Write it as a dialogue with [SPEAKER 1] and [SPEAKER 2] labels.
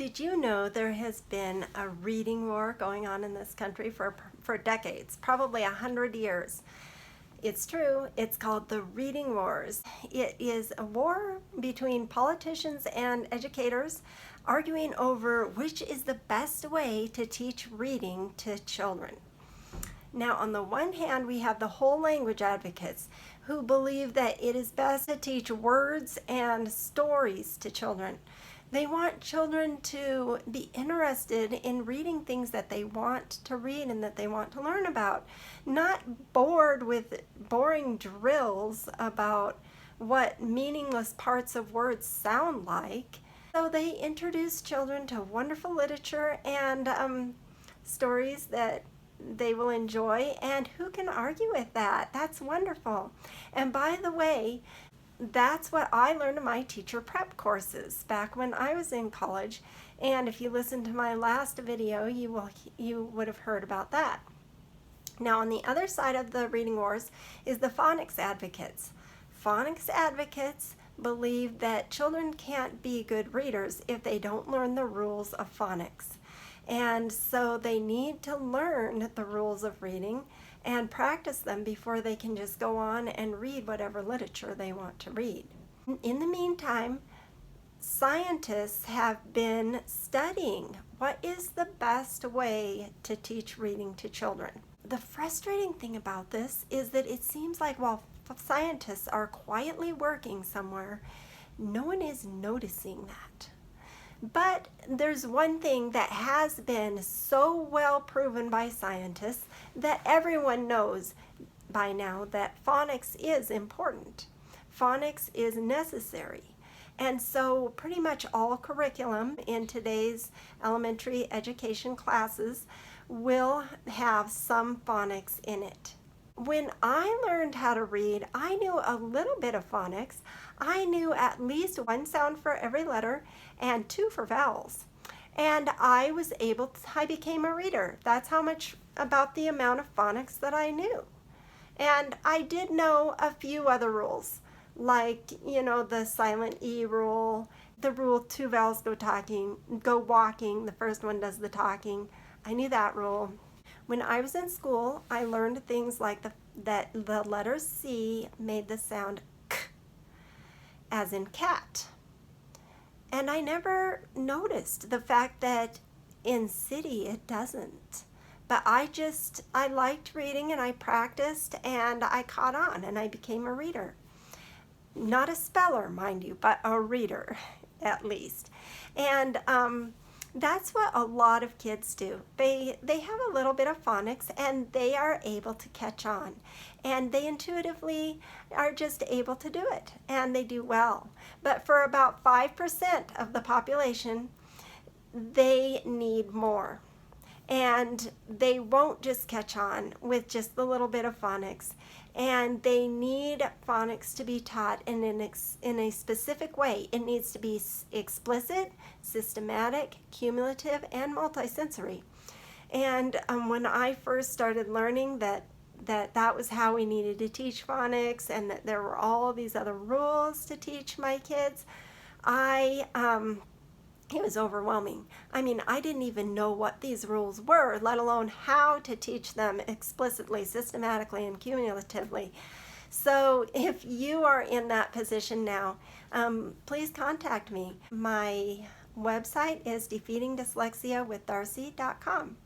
[SPEAKER 1] Did you know there has been a reading war going on in this country for decades, probably 100 years? It's true. It's called the Reading Wars. It is a war between politicians and educators arguing over which is the best way to teach reading to children. Now, on the one hand, we have the whole language advocates who believe that it is best to teach words and stories to children. They want children to be interested in reading things that they want to read and that they want to learn about, not bored with boring drills about what meaningless parts of words sound like. So they introduce children to wonderful literature and stories that they will enjoy, and who can argue with that? That's wonderful. And by the way, that's what I learned in my teacher prep courses back when I was in college. And if you listen to my last video, you would have heard about that. Now, on the other side of the reading wars is the Phonics Advocates. Phonics Advocates believe that children can't be good readers if they don't learn the rules of phonics. And so they need to learn the rules of reading and practice them before they can just go on and read whatever literature they want to read. In the meantime, scientists have been studying what is the best way to teach reading to children. The frustrating thing about this is that it seems like while scientists are quietly working somewhere, no one is noticing that. But there's one thing that has been so well proven by scientists that everyone knows by now, that phonics is important. Phonics is necessary. And so pretty much all curriculum in today's elementary education classes will have some phonics in it. When I learned how to read, I knew a little bit of phonics. I knew at least one sound for every letter and 2 for vowels. And I became a reader. That's how much about the amount of phonics that I knew. And I did know a few other rules, like, the silent E rule, the rule 2 vowels go walking, the first one does the talking. I knew that rule. When I was in school, I learned things like that the letter C made the sound K, as in cat. And I never noticed the fact that in city it doesn't. But I liked reading and I practiced and I caught on and I became a reader. Not a speller, mind you, but a reader at least. And that's what a lot of kids do. They have a little bit of phonics and they are able to catch on. And they intuitively are just able to do it. And they do well. But for about 5% of the population, they need more. And they won't just catch on with just the little bit of phonics. And they need phonics to be taught in a specific way. It needs to be explicit, systematic, cumulative, and multisensory. And when I first started learning that was how we needed to teach phonics and that there were all these other rules to teach my kids, it was overwhelming. I mean, I didn't even know what these rules were, let alone how to teach them explicitly, systematically, and cumulatively. So if you are in that position now, please contact me. My website is defeatingdyslexiawithdarcy.com.